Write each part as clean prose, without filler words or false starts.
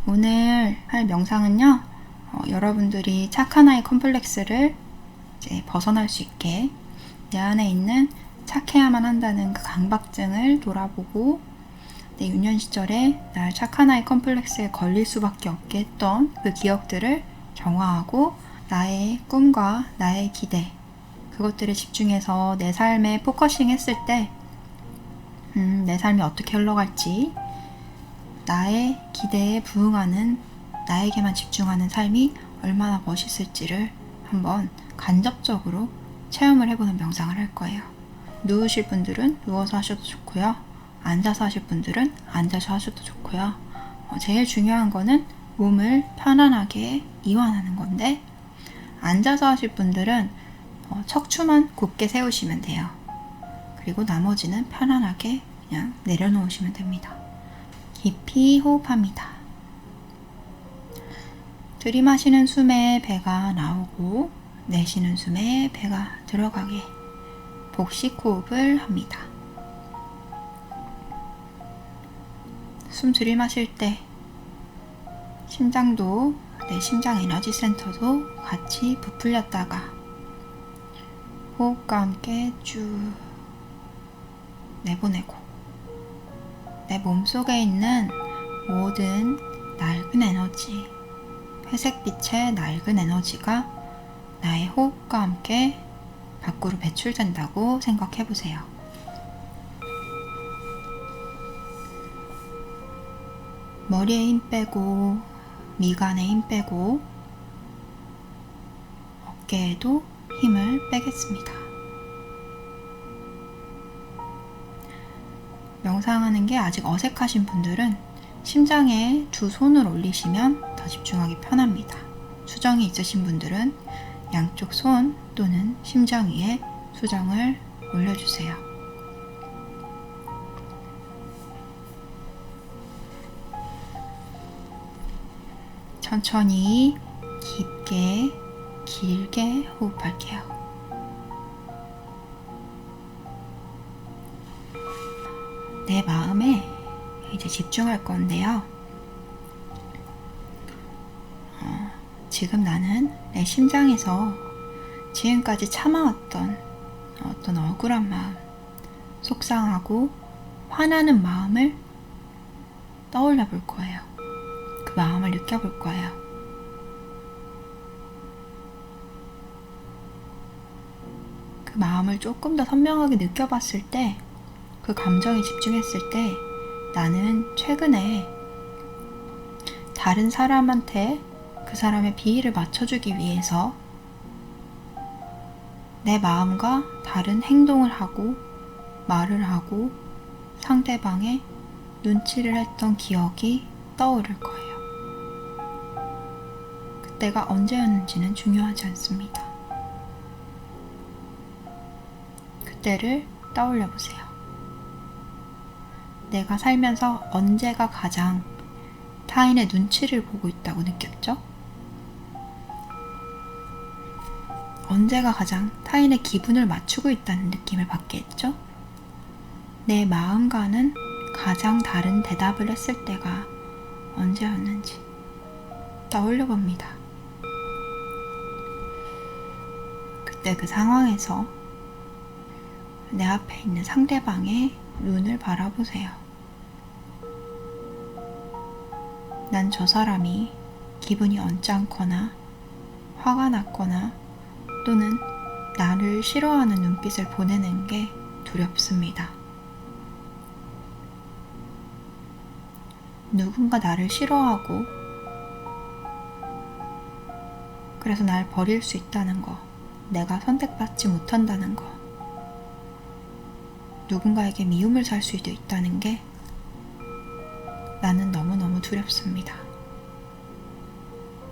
오늘 할 명상은요, 여러분들이 착한 아이 컴플렉스를 이제 벗어날 수 있게 내 안에 있는 착해야만 한다는 그 강박증을 돌아보고 내 유년 시절에 날 착한 아이 컴플렉스에 걸릴 수밖에 없게 했던 그 기억들을 정화하고 나의 꿈과 나의 기대, 그것들에 집중해서 내 삶에 포커싱 했을 때 내 삶이 어떻게 흘러갈지, 나의 기대에 부응하는, 나에게만 집중하는 삶이 얼마나 멋있을지를 한번 간접적으로 체험을 해보는 명상을 할 거예요. 누우실 분들은 누워서 하셔도 좋고요. 앉아서 하실 분들은 앉아서 하셔도 좋고요. 제일 중요한 거는 몸을 편안하게 이완하는 건데, 앉아서 하실 분들은 척추만 곧게 세우시면 돼요. 그리고 나머지는 편안하게 그냥 내려놓으시면 됩니다. 깊이 호흡합니다. 들이마시는 숨에 배가 나오고 내쉬는 숨에 배가 들어가게 복식 호흡을 합니다. 숨 들이마실 때 심장도, 내 심장 에너지 센터도 같이 부풀렸다가 호흡과 함께 쭉 내보내고, 내 몸속에 있는 모든 낡은 에너지, 회색빛의 낡은 에너지가 나의 호흡과 함께 밖으로 배출된다고 생각해 보세요. 머리에 힘 빼고, 미간에 힘 빼고, 어깨에도 힘을 빼겠습니다. 명상하는 게 아직 어색하신 분들은 심장에 두 손을 올리시면 더 집중하기 편합니다. 수정이 있으신 분들은 양쪽 손 또는 심장 위에 수정을 올려주세요. 천천히 깊게 길게 호흡할게요. 내 마음에 이제 집중할 건데요. 지금 나는 내 심장에서 지금까지 참아왔던 어떤 억울한 마음, 속상하고 화나는 마음을 떠올려 볼 거예요. 그 마음을 느껴볼 거예요. 그 마음을 조금 더 선명하게 느껴봤을 때, 그 감정에 집중했을 때, 나는 최근에 다른 사람한테 그 사람의 비위를 맞춰주기 위해서 내 마음과 다른 행동을 하고 말을 하고 상대방의 눈치를 했던 기억이 떠오를 거예요. 그때가 언제였는지는 중요하지 않습니다. 그때를 떠올려 보세요. 내가 살면서 언제가 가장 타인의 눈치를 보고 있다고 느꼈죠? 언제가 가장 타인의 기분을 맞추고 있다는 느낌을 받게 했죠? 내 마음과는 가장 다른 대답을 했을 때가 언제였는지 떠올려 봅니다. 그때 그 상황에서 내 앞에 있는 상대방의 눈을 바라보세요. 난 저 사람이 기분이 언짢거나 화가 났거나 또는 나를 싫어하는 눈빛을 보내는 게 두렵습니다. 누군가 나를 싫어하고 그래서 날 버릴 수 있다는 거, 내가 선택받지 못한다는 거, 누군가에게 미움을 살 수도 있다는 게 나는 너무너무 두렵습니다.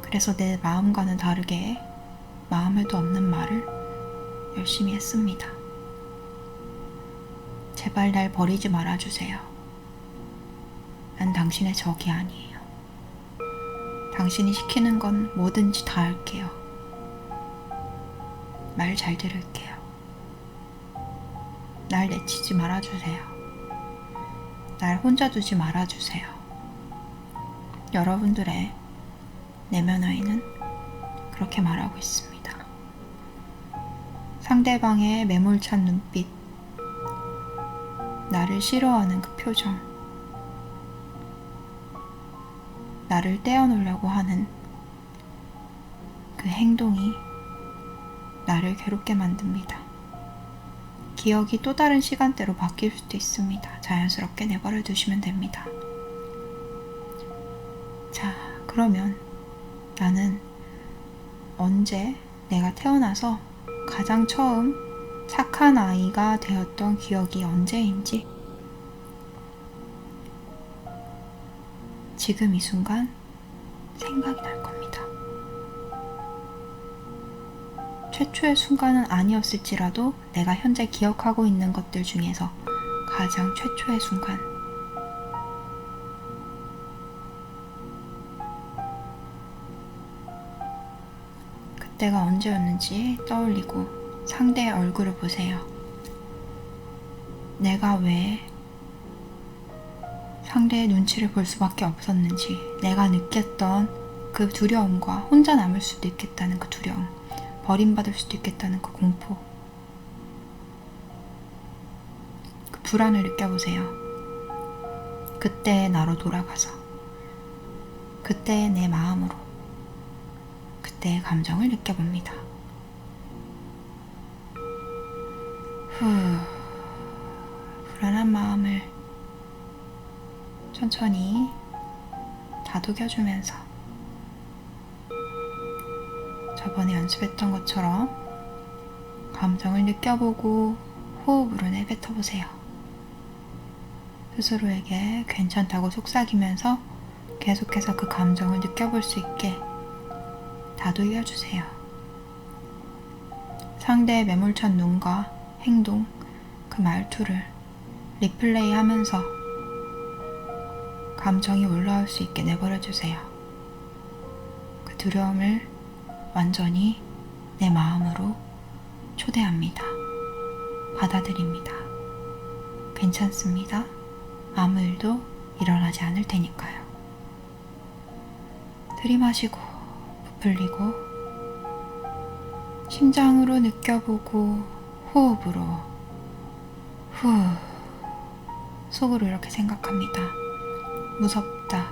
그래서 내 마음과는 다르게 마음에도 없는 말을 열심히 했습니다. 제발 날 버리지 말아주세요. 난 당신의 적이 아니에요. 당신이 시키는 건 뭐든지 다 할게요. 말 잘 들을게요. 날 내치지 말아주세요. 날 혼자 두지 말아주세요. 여러분들의 내면화에는 그렇게 말하고 있습니다. 상대방의 매몰찬 눈빛, 나를 싫어하는 그 표정, 나를 떼어놓으려고 하는 그 행동이 나를 괴롭게 만듭니다. 기억이 또 다른 시간대로 바뀔 수도 있습니다. 자연스럽게 내버려 두시면 됩니다. 자, 그러면 나는 언제 내가 태어나서 가장 처음 착한 아이가 되었던 기억이 언제인지 지금 이 순간 생각이 날 겁니다. 최초의 순간은 아니었을지라도 내가 현재 기억하고 있는 것들 중에서 가장 최초의 순간, 그때가 언제였는지 떠올리고 상대의 얼굴을 보세요. 내가 왜 상대의 눈치를 볼 수밖에 없었는지, 내가 느꼈던 그 두려움과 혼자 남을 수도 있겠다는 그 두려움, 버림받을 수도 있겠다는 그 공포, 그 불안을 느껴보세요. 그때의 나로 돌아가서, 그때의 내 마음으로, 그때의 감정을 느껴봅니다. 불안한 마음을 천천히 다독여주면서 저번에 연습했던 것처럼 감정을 느껴보고 호흡으로 내뱉어보세요. 스스로에게 괜찮다고 속삭이면서 계속해서 그 감정을 느껴볼 수 있게 다독여주세요. 상대의 매몰찬 눈과 행동, 그 말투를 리플레이 하면서 감정이 올라올 수 있게 내버려주세요. 그 두려움을 완전히 내 마음으로 초대합니다. 받아들입니다. 괜찮습니다. 아무 일도 일어나지 않을 테니까요. 들이마시고 부풀리고 심장으로 느껴보고 호흡으로 후, 속으로 이렇게 생각합니다. 무섭다.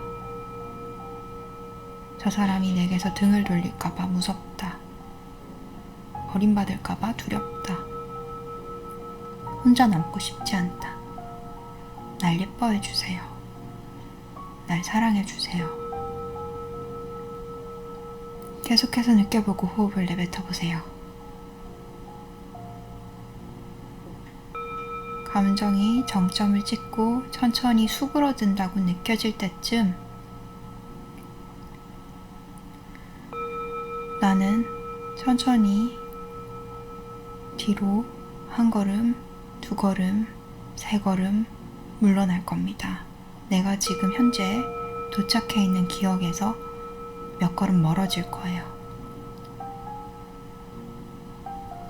저 사람이 내게서 등을 돌릴까봐 무섭다. 버림받을까봐 두렵다. 혼자 남고 싶지 않다. 날 예뻐해주세요. 날 사랑해주세요. 계속해서 느껴보고 호흡을 내뱉어보세요. 감정이 정점을 찍고 천천히 수그러든다고 느껴질 때쯤 나는 천천히 뒤로 한 걸음, 두 걸음, 세 걸음 물러날 겁니다. 내가 지금 현재 도착해 있는 기억에서 몇 걸음 멀어질 거예요.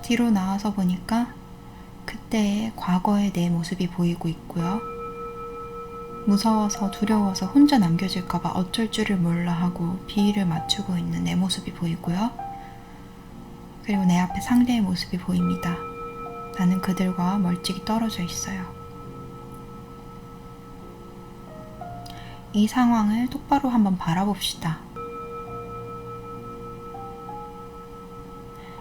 뒤로 나와서 보니까 그때의 과거의 내 모습이 보이고 있고요. 무서워서 두려워서 혼자 남겨질까봐 어쩔 줄을 몰라 하고 비위를 맞추고 있는 내 모습이 보이고요. 그리고 내 앞에 상대의 모습이 보입니다. 나는 그들과 멀찍이 떨어져 있어요. 이 상황을 똑바로 한번 바라봅시다.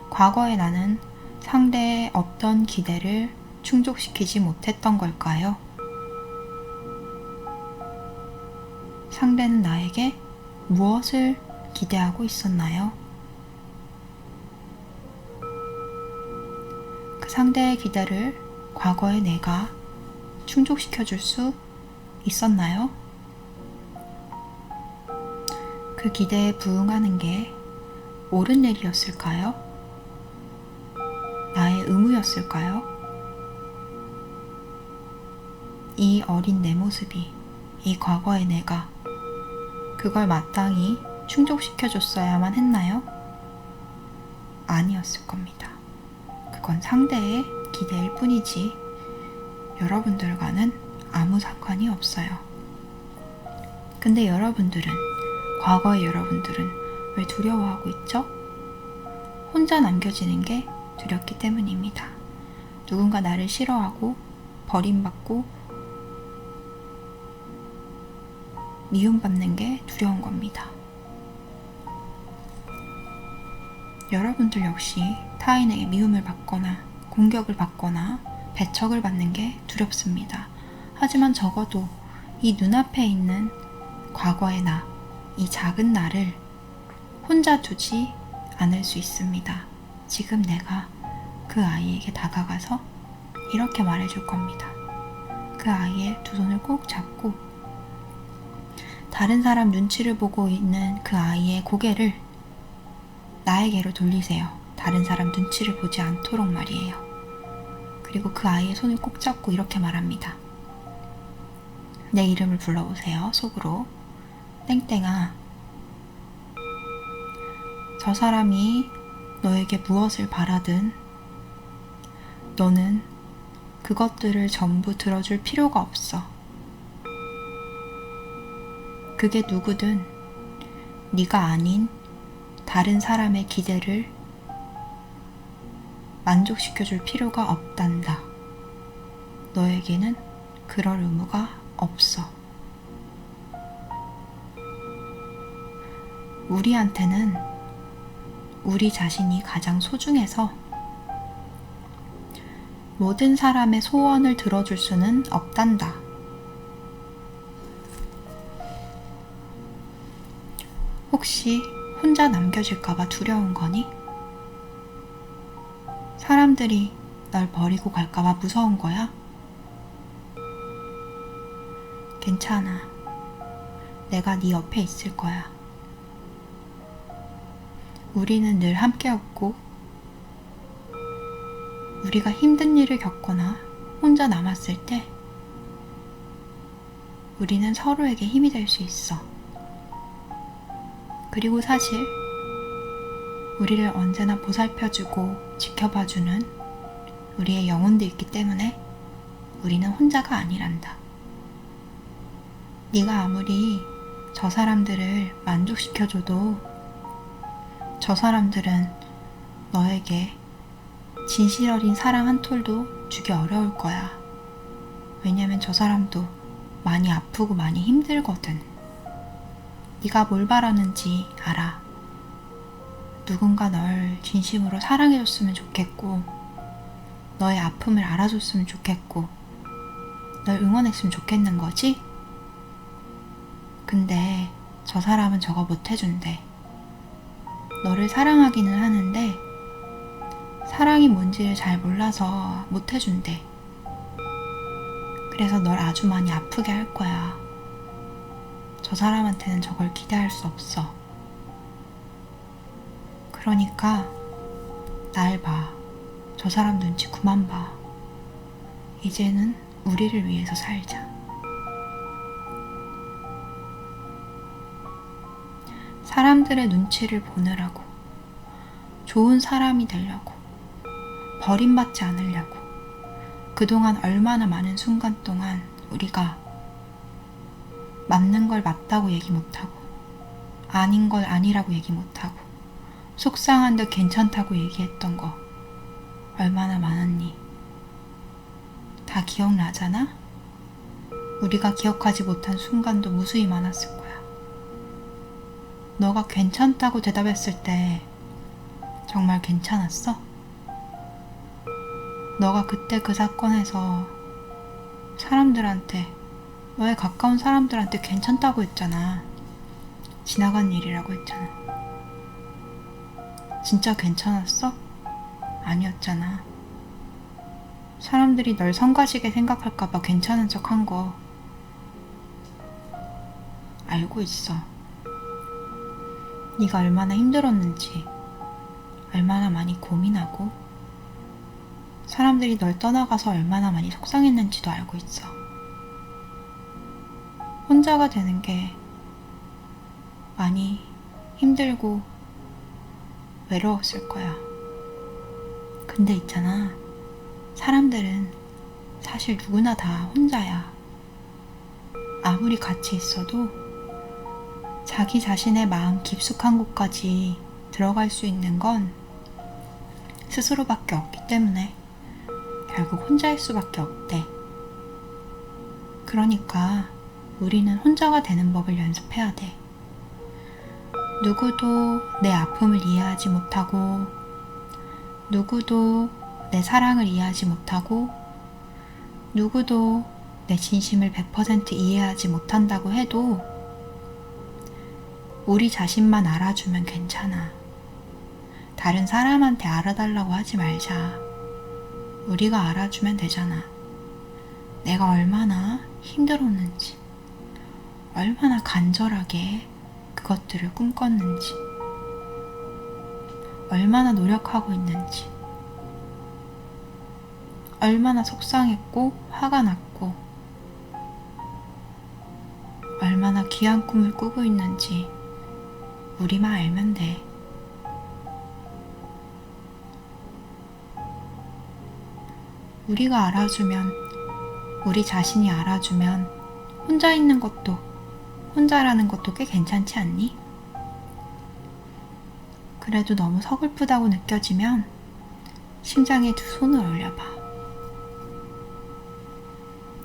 과거의 나는 상대의 어떤 기대를 충족시키지 못했던 걸까요? 상대는 나에게 무엇을 기대하고 있었나요? 그 상대의 기대를 과거의 내가 충족시켜줄 수 있었나요? 그 기대에 부응하는 게 옳은 일이었을까요? 나의 의무였을까요? 이 어린 내 모습이, 이 과거의 내가 그걸 마땅히 충족시켜줬어야만 했나요? 아니었을 겁니다. 그건 상대의 기대일 뿐이지 여러분들과는 아무 상관이 없어요. 근데 여러분들은, 과거의 여러분들은 왜 두려워하고 있죠? 혼자 남겨지는 게 두렵기 때문입니다. 누군가 나를 싫어하고 버림받고 미움받는 게 두려운 겁니다. 여러분들 역시 타인에게 미움을 받거나 공격을 받거나 배척을 받는 게 두렵습니다. 하지만 적어도 이 눈앞에 있는 과거의 나, 이 작은 나를 혼자 두지 않을 수 있습니다. 지금 내가 그 아이에게 다가가서 이렇게 말해줄 겁니다. 그 아이의 두 손을 꼭 잡고 다른 사람 눈치를 보고 있는 그 아이의 고개를 나에게로 돌리세요. 다른 사람 눈치를 보지 않도록 말이에요. 그리고 그 아이의 손을 꼭 잡고 이렇게 말합니다. 내 이름을 불러보세요. 속으로. 땡땡아, 저 사람이 너에게 무엇을 바라든 너는 그것들을 전부 들어줄 필요가 없어. 그게 누구든 네가 아닌 다른 사람의 기대를 만족시켜줄 필요가 없단다. 너에게는 그럴 의무가 없어. 우리한테는 우리 자신이 가장 소중해서 모든 사람의 소원을 들어줄 수는 없단다. 혹시 혼자 남겨질까봐 두려운 거니? 사람들이 널 버리고 갈까봐 무서운 거야? 괜찮아. 내가 네 옆에 있을 거야. 우리는 늘 함께였고, 우리가 힘든 일을 겪거나 혼자 남았을 때 우리는 서로에게 힘이 될 수 있어. 그리고 사실 우리를 언제나 보살펴주고 지켜봐주는 우리의 영혼도 있기 때문에 우리는 혼자가 아니란다. 네가 아무리 저 사람들을 만족시켜줘도 저 사람들은 너에게 진실 어린 사랑 한 톨도 주기 어려울 거야. 왜냐면 저 사람도 많이 아프고 많이 힘들거든. 네가 뭘 바라는지 알아. 누군가 널 진심으로 사랑해줬으면 좋겠고, 너의 아픔을 알아줬으면 좋겠고, 널 응원했으면 좋겠는 거지? 근데 저 사람은 저거 못해준대. 너를 사랑하기는 하는데 사랑이 뭔지를 잘 몰라서 못해준대. 그래서 널 아주 많이 아프게 할 거야. 저 사람한테는 저걸 기대할 수 없어. 그러니까 날 봐. 저 사람 눈치 그만 봐. 이제는 우리를 위해서 살자. 사람들의 눈치를 보느라고, 좋은 사람이 되려고, 버림받지 않으려고 그동안 얼마나 많은 순간 동안 우리가 맞는 걸 맞다고 얘기 못하고, 아닌 걸 아니라고 얘기 못하고, 속상한 듯 괜찮다고 얘기했던 거 얼마나 많았니? 다 기억나잖아? 우리가 기억하지 못한 순간도 무수히 많았을 거야. 너가 괜찮다고 대답했을 때 정말 괜찮았어? 너가 그때 그 사건에서 사람들한테, 너의 가까운 사람들한테 괜찮다고 했잖아. 지나간 일이라고 했잖아. 진짜 괜찮았어? 아니었잖아. 사람들이 널 성가시게 생각할까봐 괜찮은 척 한 거 알고 있어. 네가 얼마나 힘들었는지, 얼마나 많이 고민하고, 사람들이 널 떠나가서 얼마나 많이 속상했는지도 알고 있어. 혼자가 되는 게 많이 힘들고 외로웠을 거야. 근데 있잖아, 사람들은 사실 누구나 다 혼자야. 아무리 같이 있어도 자기 자신의 마음 깊숙한 곳까지 들어갈 수 있는 건 스스로밖에 없기 때문에 결국 혼자일 수밖에 없대. 그러니까 우리는 혼자가 되는 법을 연습해야 돼. 누구도 내 아픔을 이해하지 못하고, 누구도 내 사랑을 이해하지 못하고, 누구도 내 진심을 100% 이해하지 못한다고 해도 우리 자신만 알아주면 괜찮아. 다른 사람한테 알아달라고 하지 말자. 우리가 알아주면 되잖아. 내가 얼마나 힘들었는지, 얼마나 간절하게 그것들을 꿈꿨는지, 얼마나 노력하고 있는지, 얼마나 속상했고 화가 났고, 얼마나 귀한 꿈을 꾸고 있는지 우리만 알면 돼. 우리가 알아주면, 우리 자신이 알아주면 혼자 있는 것도, 혼자라는 것도 꽤 괜찮지 않니? 그래도 너무 서글프다고 느껴지면 심장에 두 손을 올려봐.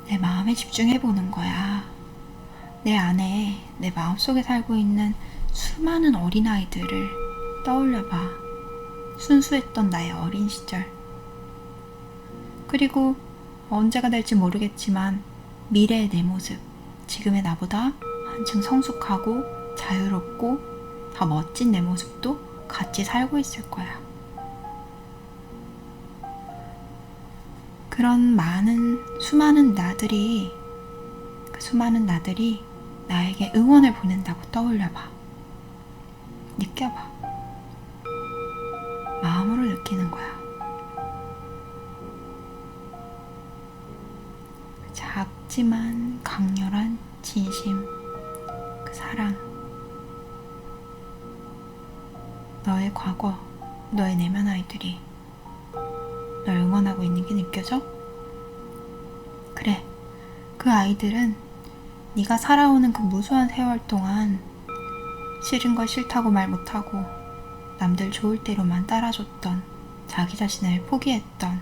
내 마음에 집중해보는 거야. 내 안에, 내 마음속에 살고 있는 수많은 어린아이들을 떠올려봐. 순수했던 나의 어린 시절. 그리고 언제가 될지 모르겠지만 미래의 내 모습, 지금의 나보다 한층 성숙하고 자유롭고 더 멋진 내 모습도 같이 살고 있을 거야. 그런 수많은 나들이, 그 수많은 나들이 나에게 응원을 보낸다고 떠올려봐. 느껴봐. 마음으로 느끼는 거야. 작지만 강렬한 진심, 그 사랑, 너의 과거, 너의 내면 아이들이 널 응원하고 있는 게 느껴져? 그래, 그 아이들은 네가 살아오는 그 무수한 세월 동안 싫은 걸 싫다고 말 못하고 남들 좋을 대로만 따라줬던, 자기 자신을 포기했던,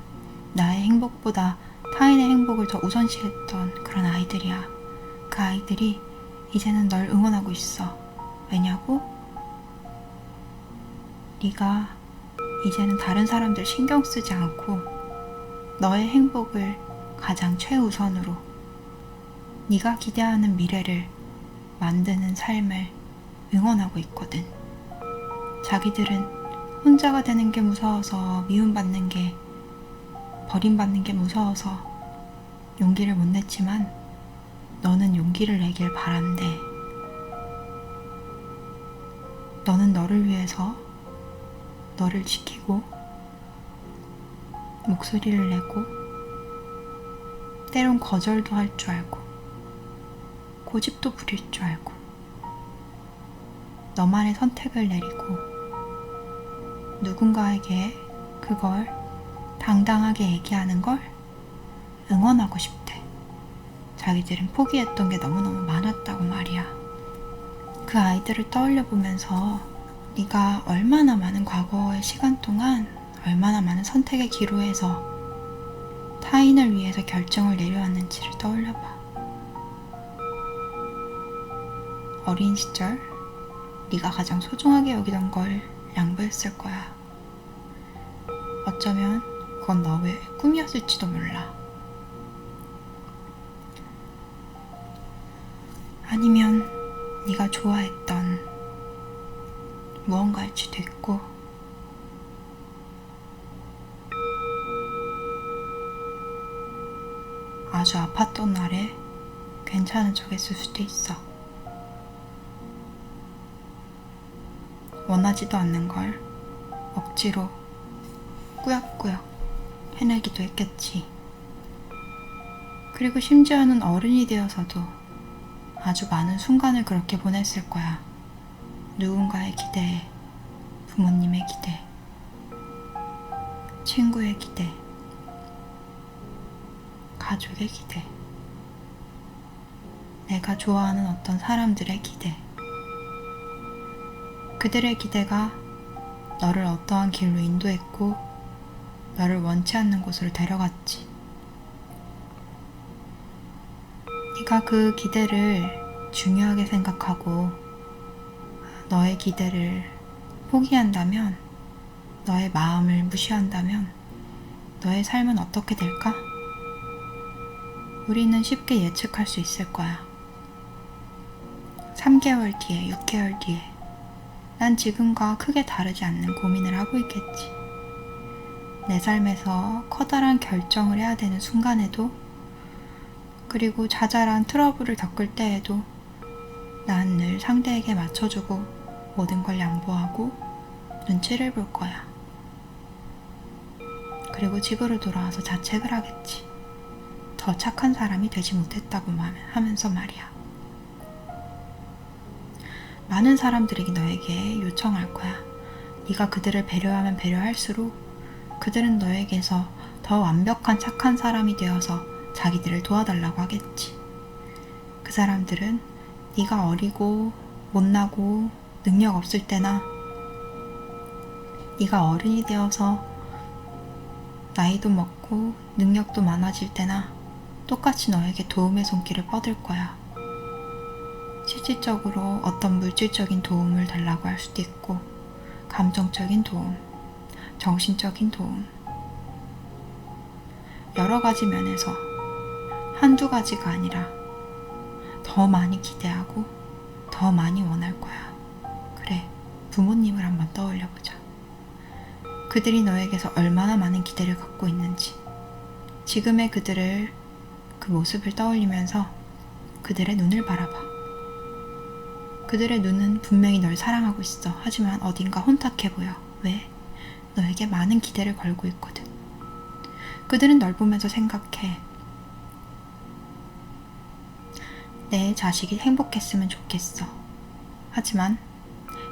나의 행복보다 타인의 행복을 더 우선시했던 그런 아이들이야. 그 아이들이 이제는 널 응원하고 있어. 왜냐고? 네가 이제는 다른 사람들 신경 쓰지 않고 너의 행복을 가장 최우선으로, 네가 기대하는 미래를 만드는 삶을 응원하고 있거든. 자기들은 혼자가 되는 게 무서워서, 미움받는 게, 버림받는 게 무서워서 용기를 못 냈지만 너는 용기를 내길 바란대. 너는 너를 위해서 너를 지키고 목소리를 내고 때론 거절도 할 줄 알고 고집도 부릴 줄 알고 너만의 선택을 내리고 누군가에게 그걸 당당하게 얘기하는 걸 응원하고 싶대. 자기들은 포기했던 게 너무너무 많았다고 말이야. 그 아이들을 떠올려 보면서 네가 얼마나 많은 과거의 시간 동안 얼마나 많은 선택의 기로에서 타인을 위해서 결정을 내려왔는지를 떠올려봐. 어린 시절 네가 가장 소중하게 여기던 걸 양보했을 거야. 어쩌면 그건 너의 꿈이었을지도 몰라. 아니면 네가 좋아했던 무언가일지도 있고, 아주 아팠던 날에 괜찮은 척했을 수도 있어. 원하지도 않는 걸 억지로 꾸역꾸역 해내기도 했겠지. 그리고 심지어는 어른이 되어서도 아주 많은 순간을 그렇게 보냈을 거야. 누군가의 기대에, 부모님의 기대, 친구의 기대, 가족의 기대, 내가 좋아하는 어떤 사람들의 기대. 그들의 기대가 너를 어떠한 길로 인도했고 너를 원치 않는 곳으로 데려갔지. 네가 그 기대를 중요하게 생각하고 너의 기대를 포기한다면, 너의 마음을 무시한다면 너의 삶은 어떻게 될까? 우리는 쉽게 예측할 수 있을 거야. 3개월 뒤에, 6개월 뒤에 난 지금과 크게 다르지 않는 고민을 하고 있겠지. 내 삶에서 커다란 결정을 해야 되는 순간에도, 그리고 자잘한 트러블을 겪을 때에도 난 늘 상대에게 맞춰주고 모든 걸 양보하고 눈치를 볼 거야. 그리고 집으로 돌아와서 자책을 하겠지. 더 착한 사람이 되지 못했다고 하면서 말이야. 많은 사람들이 너에게 요청할 거야. 네가 그들을 배려하면 배려할수록 그들은 너에게서 더 완벽한 착한 사람이 되어서 자기들을 도와달라고 하겠지. 그 사람들은 네가 어리고 못나고 능력 없을 때나 네가 어른이 되어서 나이도 먹고 능력도 많아질 때나 똑같이 너에게 도움의 손길을 뻗을 거야. 실질적으로 어떤 물질적인 도움을 달라고 할 수도 있고, 감정적인 도움, 정신적인 도움, 여러 가지 면에서 한두 가지가 아니라 더 많이 기대하고 더 많이 원할 거야. 그래, 부모님을 한번 떠올려보자. 그들이 너에게서 얼마나 많은 기대를 갖고 있는지, 지금의 그들을, 그 모습을 떠올리면서 그들의 눈을 바라봐. 그들의 눈은 분명히 널 사랑하고 있어. 하지만 어딘가 혼탁해 보여. 왜? 너에게 많은 기대를 걸고 있거든. 그들은 널 보면서 생각해. 내 자식이 행복했으면 좋겠어. 하지만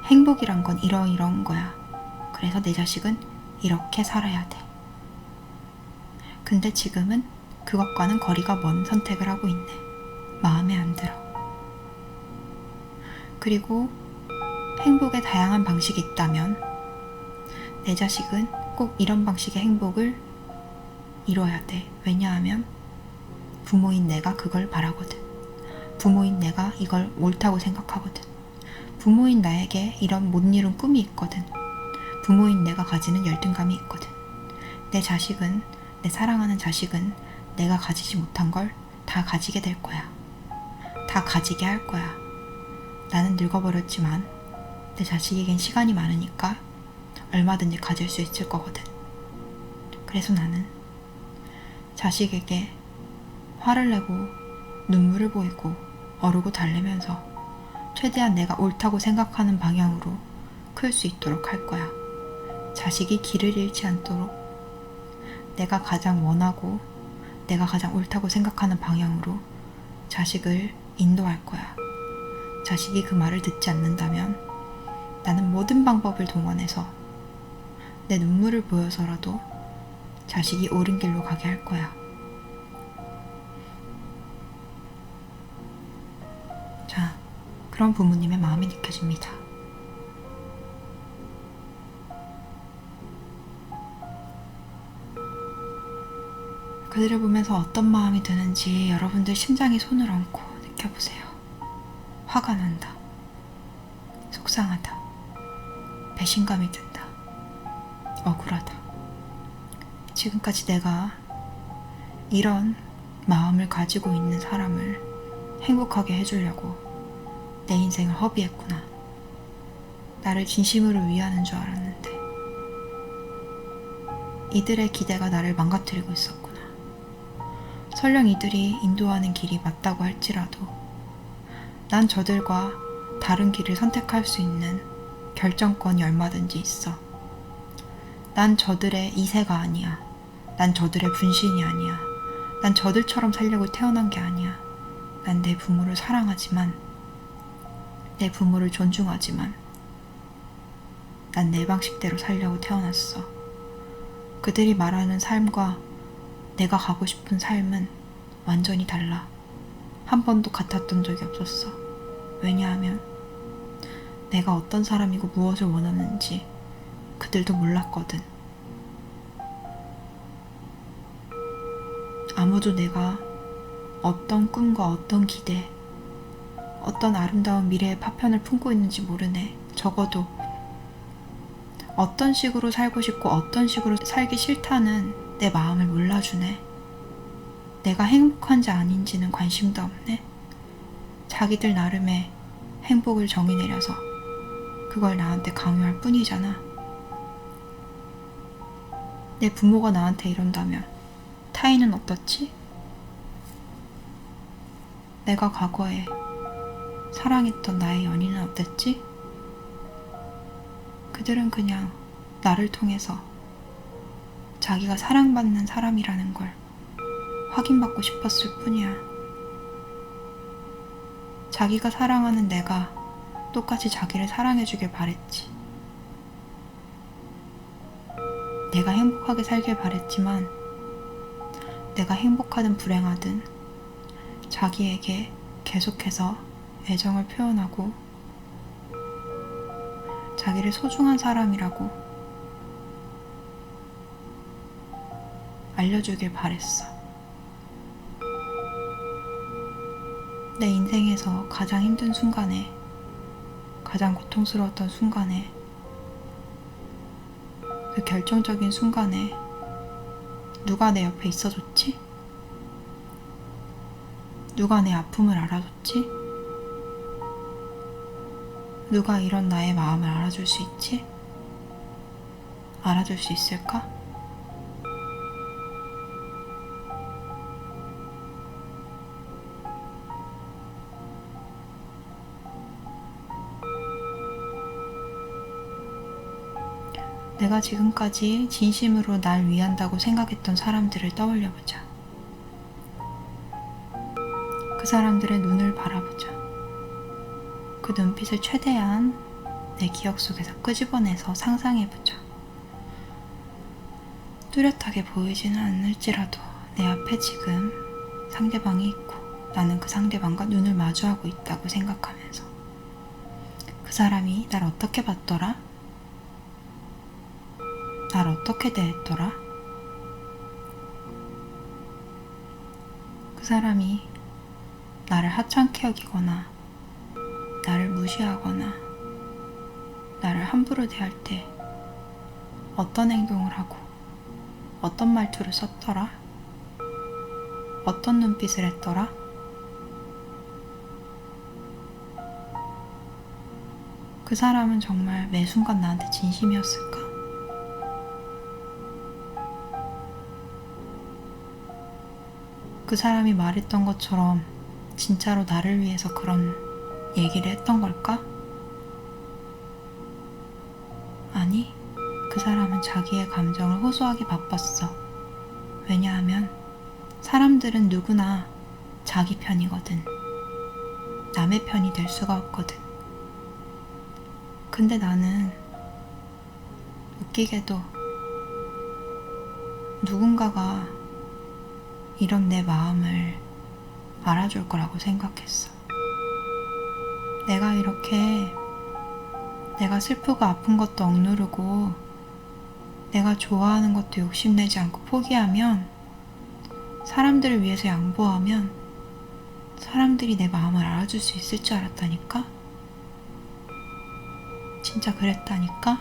행복이란 건 이런 거야. 그래서 내 자식은 이렇게 살아야 돼. 근데 지금은 그것과는 거리가 먼 선택을 하고 있네. 마음에 안 들어. 그리고 행복의 다양한 방식이 있다면 내 자식은 꼭 이런 방식의 행복을 이뤄야 돼. 왜냐하면 부모인 내가 그걸 바라거든. 부모인 내가 이걸 옳다고 생각하거든. 부모인 나에게 이런 못 이룬 꿈이 있거든. 부모인 내가 가지는 열등감이 있거든. 내 자식은, 내 사랑하는 자식은 내가 가지지 못한 걸 다 가지게 될 거야. 다 가지게 할 거야. 나는 늙어버렸지만 내 자식에겐 시간이 많으니까 얼마든지 가질 수 있을 거거든. 그래서 나는 자식에게 화를 내고 눈물을 보이고 어르고 달래면서 최대한 내가 옳다고 생각하는 방향으로 클 수 있도록 할 거야. 자식이 길을 잃지 않도록 내가 가장 원하고 내가 가장 옳다고 생각하는 방향으로 자식을 인도할 거야. 자식이 그 말을 듣지 않는다면 나는 모든 방법을 동원해서 내 눈물을 보여서라도 자식이 옳은 길로 가게 할 거야. 자, 그런 부모님의 마음이 느껴집니다. 그들을 보면서 어떤 마음이 드는지 여러분들 심장에 손을 얹고 느껴보세요. 화가 난다. 속상하다. 배신감이 든다. 억울하다. 지금까지 내가 이런 마음을 가지고 있는 사람을 행복하게 해주려고 내 인생을 허비했구나. 나를 진심으로 위하는 줄 알았는데 이들의 기대가 나를 망가뜨리고 있었구나. 설령 이들이 인도하는 길이 맞다고 할지라도 난 저들과 다른 길을 선택할 수 있는 결정권이 얼마든지 있어. 난 저들의 이세가 아니야. 난 저들의 분신이 아니야. 난 저들처럼 살려고 태어난 게 아니야. 난 내 부모를 사랑하지만, 내 부모를 존중하지만 난 내 방식대로 살려고 태어났어. 그들이 말하는 삶과 내가 가고 싶은 삶은 완전히 달라. 한 번도 같았던 적이 없었어. 왜냐하면 내가 어떤 사람이고 무엇을 원하는지 그들도 몰랐거든. 아무도 내가 어떤 꿈과 어떤 기대, 어떤 아름다운 미래의 파편을 품고 있는지 모르네. 적어도 어떤 식으로 살고 싶고 어떤 식으로 살기 싫다는 내 마음을 몰라주네. 내가 행복한지 아닌지는 관심도 없네. 자기들 나름의 행복을 정의 내려서 그걸 나한테 강요할 뿐이잖아. 내 부모가 나한테 이런다면 타인은 어떻지? 내가 과거에 사랑했던 나의 연인은 어땠지? 그들은 그냥 나를 통해서 자기가 사랑받는 사람이라는 걸 확인받고 싶었을 뿐이야. 자기가 사랑하는 내가 똑같이 자기를 사랑해주길 바랬지. 내가 행복하게 살길 바랬지만 내가 행복하든 불행하든 자기에게 계속해서 애정을 표현하고 자기를 소중한 사람이라고 알려주길 바랬어. 내 인생에서 가장 힘든 순간에, 가장 고통스러웠던 순간에, 그 결정적인 순간에 누가 내 옆에 있어줬지? 누가 내 아픔을 알아줬지? 누가 이런 나의 마음을 알아줄 수 있지? 알아줄 수 있을까? 내가 지금까지 진심으로 날 위한다고 생각했던 사람들을 떠올려보자. 그 사람들의 눈을 바라보자. 그 눈빛을 최대한 내 기억 속에서 끄집어내서 상상해보자. 뚜렷하게 보이지는 않을지라도 내 앞에 지금 상대방이 있고 나는 그 상대방과 눈을 마주하고 있다고 생각하면서 그 사람이 날 어떻게 봤더라? 날 어떻게 대했더라? 그 사람이 나를 하찮게 여기거나 나를 무시하거나 나를 함부로 대할 때 어떤 행동을 하고 어떤 말투를 썼더라? 어떤 눈빛을 했더라? 그 사람은 정말 매 순간 나한테 진심이었을까? 그 사람이 말했던 것처럼 진짜로 나를 위해서 그런 얘기를 했던 걸까? 아니, 그 사람은 자기의 감정을 호소하기 바빴어. 왜냐하면 사람들은 누구나 자기 편이거든. 남의 편이 될 수가 없거든. 근데 나는 웃기게도 누군가가 이런 내 마음을 알아줄 거라고 생각했어. 내가 이렇게 내가 슬프고 아픈 것도 억누르고 내가 좋아하는 것도 욕심내지 않고 포기하면 사람들을 위해서 양보하면 사람들이 내 마음을 알아줄 수 있을 줄 알았다니까? 진짜 그랬다니까?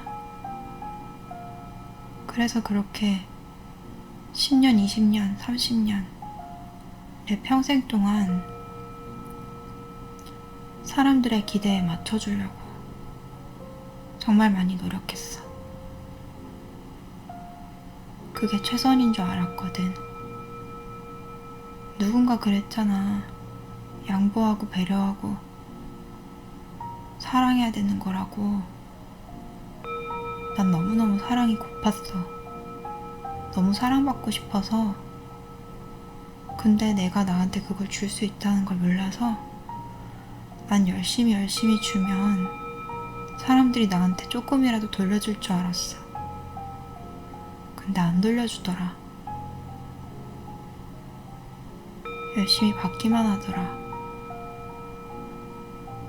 그래서 그렇게 10년, 20년, 30년 내 평생 동안 사람들의 기대에 맞춰주려고 정말 많이 노력했어. 그게 최선인 줄 알았거든. 누군가 그랬잖아. 양보하고 배려하고 사랑해야 되는 거라고. 난 너무너무 사랑이 고팠어. 너무 사랑받고 싶어서. 근데 내가 나한테 그걸 줄 수 있다는 걸 몰라서 난 열심히 주면 사람들이 나한테 조금이라도 돌려줄 줄 알았어. 근데 안 돌려주더라. 열심히 받기만 하더라.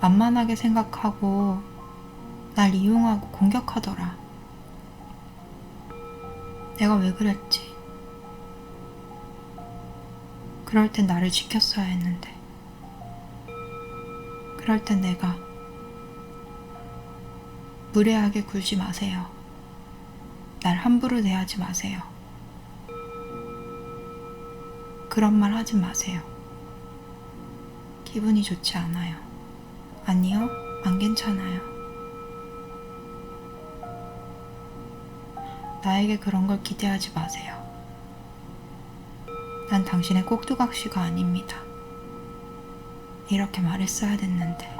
만만하게 생각하고 날 이용하고 공격하더라. 내가 왜 그랬지? 그럴 땐 나를 지켰어야 했는데. 그럴 땐 내가 무례하게 굴지 마세요. 날 함부로 대하지 마세요. 그런 말 하지 마세요. 기분이 좋지 않아요. 아니요, 안 괜찮아요. 나에게 그런 걸 기대하지 마세요. 난 당신의 꼭두각시가 아닙니다. 이렇게 말했어야 됐는데.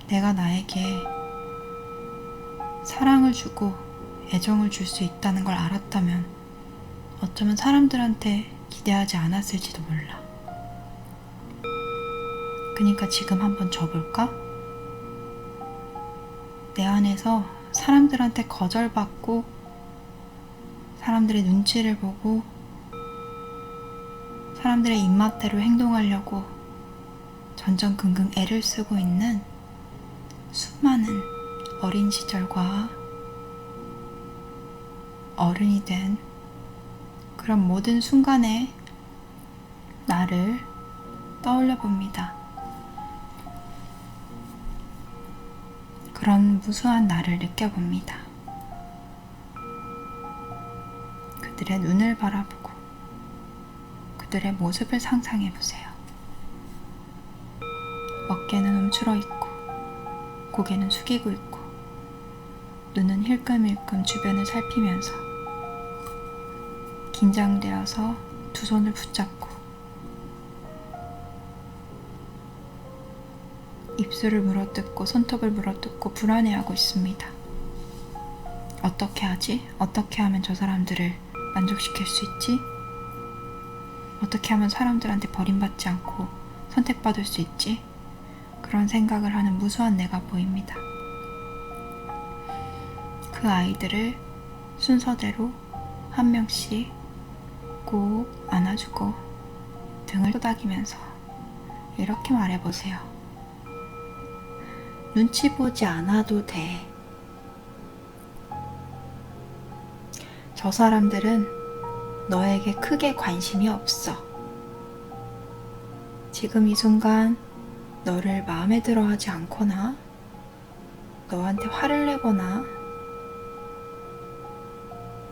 내가 나에게 사랑을 주고 애정을 줄 수 있다는 걸 알았다면 어쩌면 사람들한테 기대하지 않았을지도 몰라. 그러니까 지금 한번 줘볼까? 내 안에서 사람들한테 거절받고 사람들의 눈치를 보고 사람들의 입맛대로 행동하려고 전전긍긍 애를 쓰고 있는 수많은 어린 시절과 어른이 된 그런 모든 순간에 나를 떠올려 봅니다. 그런 무수한 나를 느껴봅니다. 그들의 눈을 바라보고 그들의 모습을 상상해 보세요. 어깨는 움츠러 있고 고개는 숙이고 있고 눈은 힐끔힐끔 주변을 살피면서 긴장되어서 두 손을 붙잡고 입술을 물어뜯고 손톱을 물어뜯고 불안해하고 있습니다. 어떻게 하지? 어떻게 하면 저 사람들을 만족시킬 수 있지? 어떻게 하면 사람들한테 버림받지 않고 선택받을 수 있지? 그런 생각을 하는 무수한 내가 보입니다. 그 아이들을 순서대로 한 명씩 꼭 안아주고 등을 토닥이면서 이렇게 말해보세요. 눈치 보지 않아도 돼. 저 사람들은 너에게 크게 관심이 없어. 지금 이 순간 너를 마음에 들어 하지 않거나 너한테 화를 내거나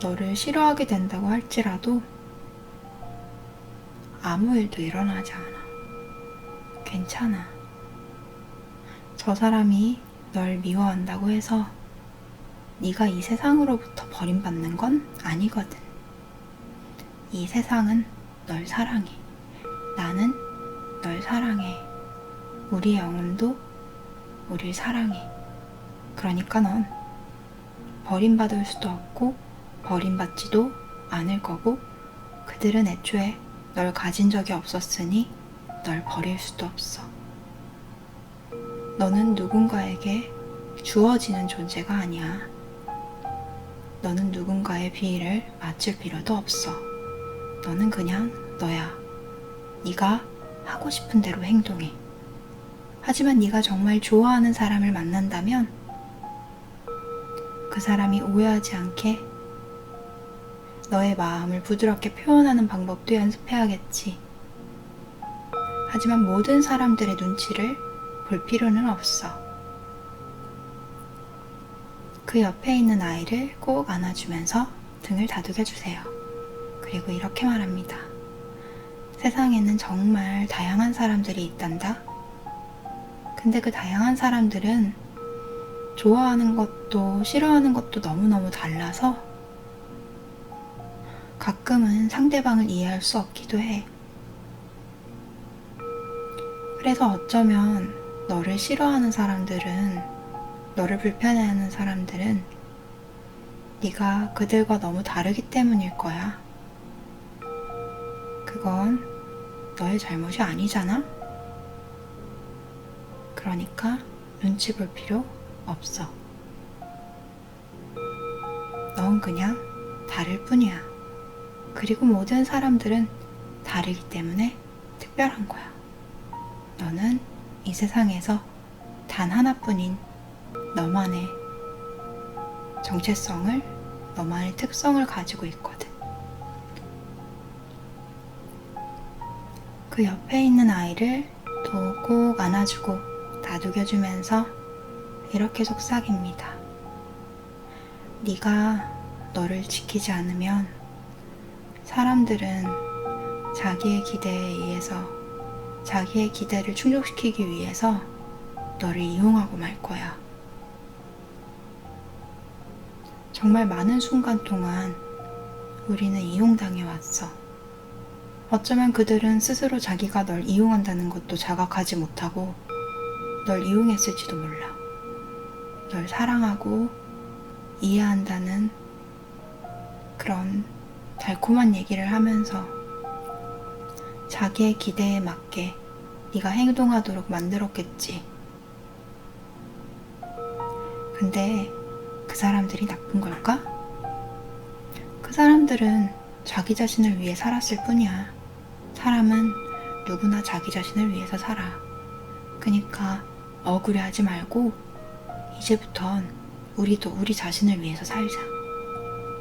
너를 싫어하게 된다고 할지라도 아무 일도 일어나지 않아. 괜찮아. 저 사람이 널 미워한다고 해서 네가 이 세상으로부터 버림받는 건 아니거든. 이 세상은 널 사랑해. 나는 널 사랑해. 우리 영혼도 우릴 사랑해. 그러니까 넌 버림받을 수도 없고 버림받지도 않을 거고 그들은 애초에 널 가진 적이 없었으니 널 버릴 수도 없어. 너는 누군가에게 주어지는 존재가 아니야. 너는 누군가의 비위를 맞출 필요도 없어. 너는 그냥 너야. 네가 하고 싶은 대로 행동해. 하지만 네가 정말 좋아하는 사람을 만난다면 그 사람이 오해하지 않게 너의 마음을 부드럽게 표현하는 방법도 연습해야겠지. 하지만 모든 사람들의 눈치를 볼 필요는 없어. 그 옆에 있는 아이를 꼭 안아주면서 등을 다독여주세요. 그리고 이렇게 말합니다. 세상에는 정말 다양한 사람들이 있단다. 근데 그 다양한 사람들은 좋아하는 것도 싫어하는 것도 너무너무 달라서 가끔은 상대방을 이해할 수 없기도 해. 그래서 어쩌면 너를 싫어하는 사람들은, 너를 불편해하는 사람들은 네가 그들과 너무 다르기 때문일 거야. 그건 너의 잘못이 아니잖아? 그러니까 눈치 볼 필요 없어. 넌 그냥 다를 뿐이야. 그리고 모든 사람들은 다르기 때문에 특별한 거야. 너는 이 세상에서 단 하나뿐인 너만의 정체성을, 너만의 특성을 가지고 있거든. 그 옆에 있는 아이를 또 꼭 안아주고 다독여주면서 이렇게 속삭입니다. 네가 너를 지키지 않으면 사람들은 자기의 기대에 의해서, 자기의 기대를 충족시키기 위해서 너를 이용하고 말 거야. 정말 많은 순간 동안 우리는 이용당해 왔어. 어쩌면 그들은 스스로 자기가 널 이용한다는 것도 자각하지 못하고 널 이용했을지도 몰라. 널 사랑하고 이해한다는 그런 달콤한 얘기를 하면서 자기의 기대에 맞게 네가 행동하도록 만들었겠지. 근데 그 사람들이 나쁜 걸까? 그 사람들은 자기 자신을 위해 살았을 뿐이야. 사람은 누구나 자기 자신을 위해서 살아. 그러니까 억울해하지 말고 이제부턴 우리도 우리 자신을 위해서 살자.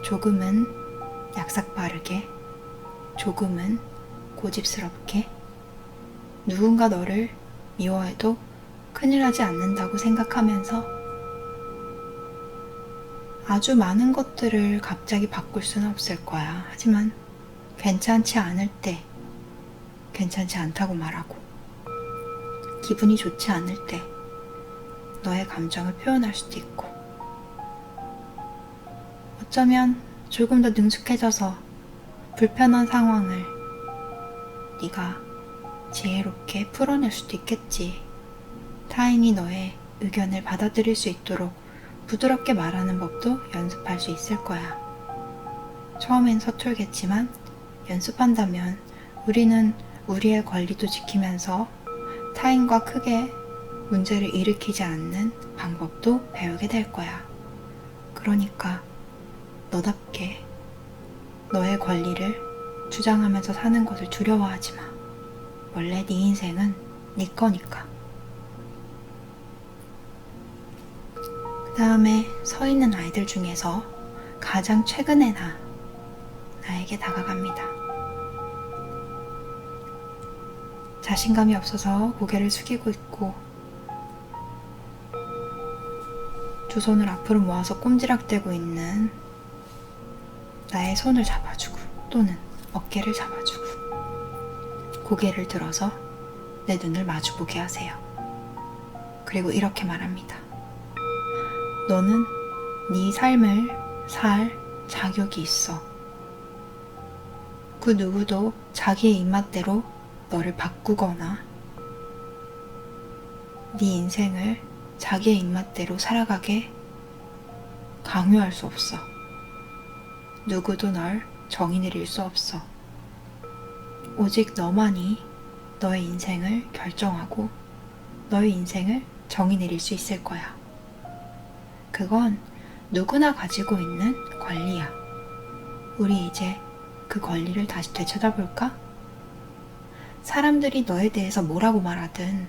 조금은 약삭 빠르게, 조금은 고집스럽게, 누군가 너를 미워해도 큰일 나지 않는다고 생각하면서 아주 많은 것들을 갑자기 바꿀 수는 없을 거야. 하지만 괜찮지 않을 때 괜찮지 않다고 말하고, 기분이 좋지 않을 때 너의 감정을 표현할 수도 있고, 어쩌면 조금 더 능숙해져서 불편한 상황을 네가 지혜롭게 풀어낼 수도 있겠지. 타인이 너의 의견을 받아들일 수 있도록 부드럽게 말하는 법도 연습할 수 있을 거야. 처음엔 서툴겠지만 연습한다면 우리는 우리의 권리도 지키면서 타인과 크게 문제를 일으키지 않는 방법도 배우게 될 거야. 그러니까 너답게 너의 권리를 주장하면서 사는 것을 두려워하지 마. 원래 네 인생은 네 거니까. 그 다음에 서 있는 아이들 중에서 가장 최근에 나에게 다가갑니다. 자신감이 없어서 고개를 숙이고 있고 두 손을 앞으로 모아서 꼼지락대고 있는 나의 손을 잡아주고 또는 어깨를 잡아주고 고개를 들어서 내 눈을 마주보게 하세요. 그리고 이렇게 말합니다. 너는 네 삶을 살 자격이 있어. 그 누구도 자기의 입맛대로 너를 바꾸거나 네 인생을 자기의 입맛대로 살아가게 강요할 수 없어. 누구도 널 정의 내릴 수 없어. 오직 너만이 너의 인생을 결정하고 너의 인생을 정의 내릴 수 있을 거야. 그건 누구나 가지고 있는 권리야. 우리 이제 그 권리를 다시 되찾아볼까? 사람들이 너에 대해서 뭐라고 말하든,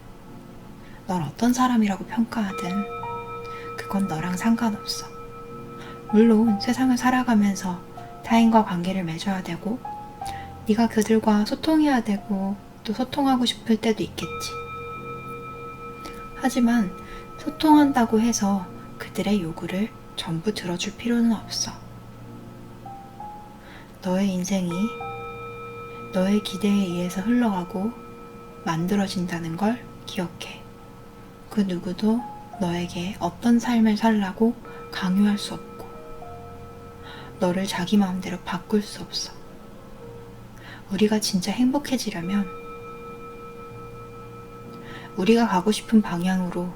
널 어떤 사람이라고 평가하든 그건 너랑 상관없어. 물론 세상을 살아가면서 타인과 관계를 맺어야 되고 네가 그들과 소통해야 되고 또 소통하고 싶을 때도 있겠지. 하지만 소통한다고 해서 그들의 요구를 전부 들어줄 필요는 없어. 너의 인생이 너의 기대에 의해서 흘러가고 만들어진다는 걸 기억해. 그 누구도 너에게 어떤 삶을 살라고 강요할 수 없고 너를 자기 마음대로 바꿀 수 없어. 우리가 진짜 행복해지려면 우리가 가고 싶은 방향으로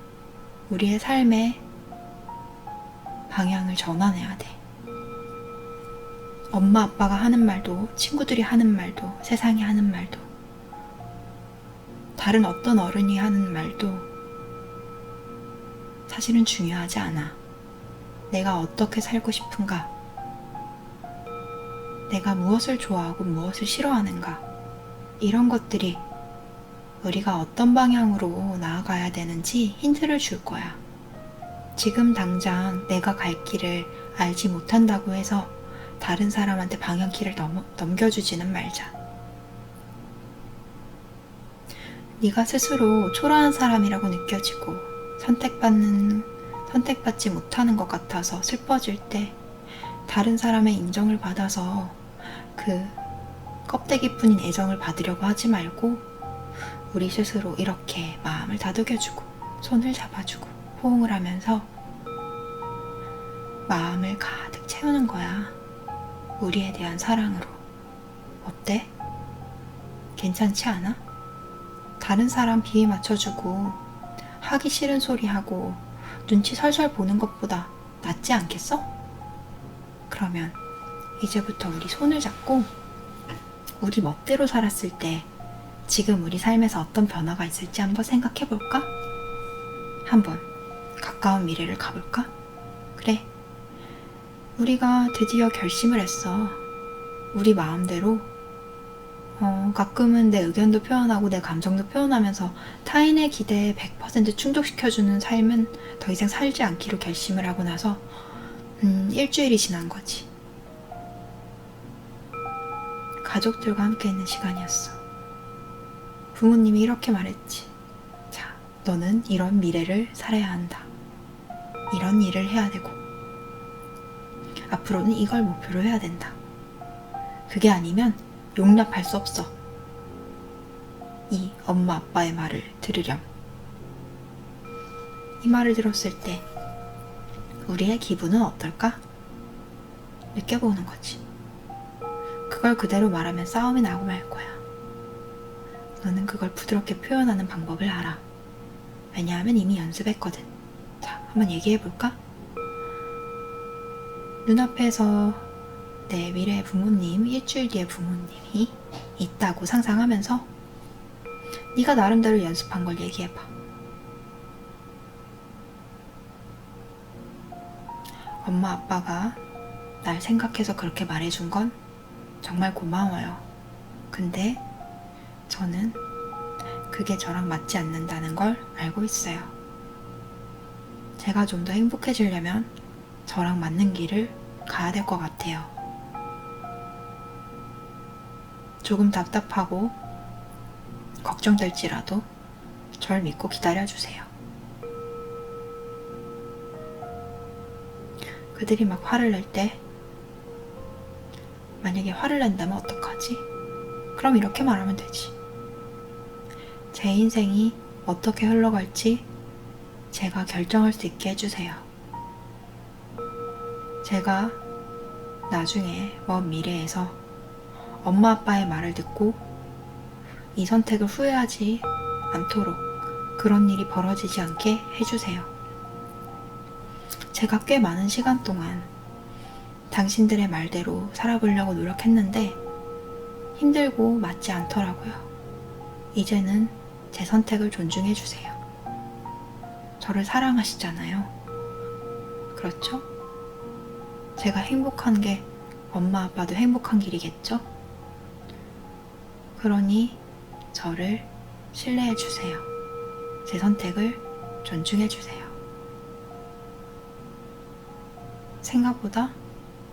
우리의 삶의 방향을 전환해야 돼. 엄마 아빠가 하는 말도, 친구들이 하는 말도, 세상이 하는 말도, 다른 어떤 어른이 하는 말도 사실은 중요하지 않아. 내가 어떻게 살고 싶은가? 내가 무엇을 좋아하고 무엇을 싫어하는가? 이런 것들이 우리가 어떤 방향으로 나아가야 되는지 힌트를 줄 거야. 지금 당장 내가 갈 길을 알지 못한다고 해서 다른 사람한테 방향키를 넘겨주지는 말자. 네가 스스로 초라한 사람이라고 느껴지고 선택받지 못하는 것 같아서 슬퍼질 때 다른 사람의 인정을 받아서 그 껍데기뿐인 애정을 받으려고 하지 말고 우리 스스로 이렇게 마음을 다독여주고 손을 잡아주고 호응을 하면서 마음을 가득 채우는 거야. 우리에 대한 사랑으로. 어때? 괜찮지 않아? 다른 사람 비위 맞춰주고 하기 싫은 소리 하고 눈치 설설 보는 것보다 낫지 않겠어? 그러면 이제부터 우리 손을 잡고 우리 멋대로 살았을 때 지금 우리 삶에서 어떤 변화가 있을지 한번 생각해 볼까? 한번 가까운 미래를 가볼까? 그래. 우리가 드디어 결심을 했어. 우리 마음대로 가끔은 내 의견도 표현하고 내 감정도 표현하면서 타인의 기대에 100% 충족시켜주는 삶은 더 이상 살지 않기로 결심을 하고 나서 일주일이 지난 거지. 가족들과 함께 있는 시간이었어. 부모님이 이렇게 말했지. 자, 너는 이런 미래를 살아야 한다. 이런 일을 해야 되고 앞으로는 이걸 목표로 해야 된다. 그게 아니면 용납할 수 없어. 이 엄마 아빠의 말을 들으렴. 이 말을 들었을 때 우리의 기분은 어떨까? 느껴보는 거지. 그걸 그대로 말하면 싸움이 나고 말 거야. 너는 그걸 부드럽게 표현하는 방법을 알아. 왜냐하면 이미 연습했거든. 자, 한번 얘기해볼까? 눈앞에서 내 미래의 부모님, 일주일 뒤에 부모님이 있다고 상상하면서 네가 나름대로 연습한 걸 얘기해봐. 엄마 아빠가 날 생각해서 그렇게 말해준 건 정말 고마워요. 근데 저는 그게 저랑 맞지 않는다는 걸 알고 있어요. 제가 좀 더 행복해지려면 저랑 맞는 길을 가야 될 것 같아요. 조금 답답하고 걱정될지라도 절 믿고 기다려주세요. 그들이 막 화를 낼 때 만약에 화를 낸다면 어떡하지? 그럼 이렇게 말하면 되지. 제 인생이 어떻게 흘러갈지 제가 결정할 수 있게 해주세요. 제가 나중에 먼 미래에서 엄마 아빠의 말을 듣고 이 선택을 후회하지 않도록 그런 일이 벌어지지 않게 해주세요. 제가 꽤 많은 시간 동안 당신들의 말대로 살아보려고 노력했는데 힘들고 맞지 않더라고요. 이제는 제 선택을 존중해주세요. 저를 사랑하시잖아요. 그렇죠? 제가 행복한 게 엄마 아빠도 행복한 길이겠죠? 그러니 저를 신뢰해주세요. 제 선택을 존중해주세요. 생각보다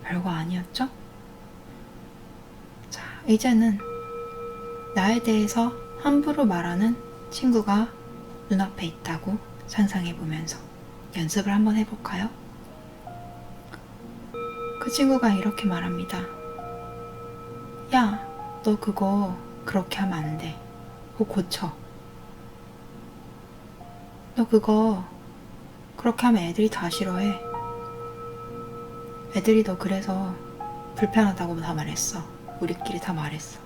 별거 아니었죠? 자, 이제는 나에 대해서 함부로 말하는 친구가 눈앞에 있다고 상상해보면서 연습을 한번 해볼까요? 그 친구가 이렇게 말합니다. 야, 너 그거 그렇게 하면 안 돼. 그거 고쳐. 너 그거 그렇게 하면 애들이 다 싫어해. 애들이 너 그래서 불편하다고 다 말했어. 우리끼리 다 말했어.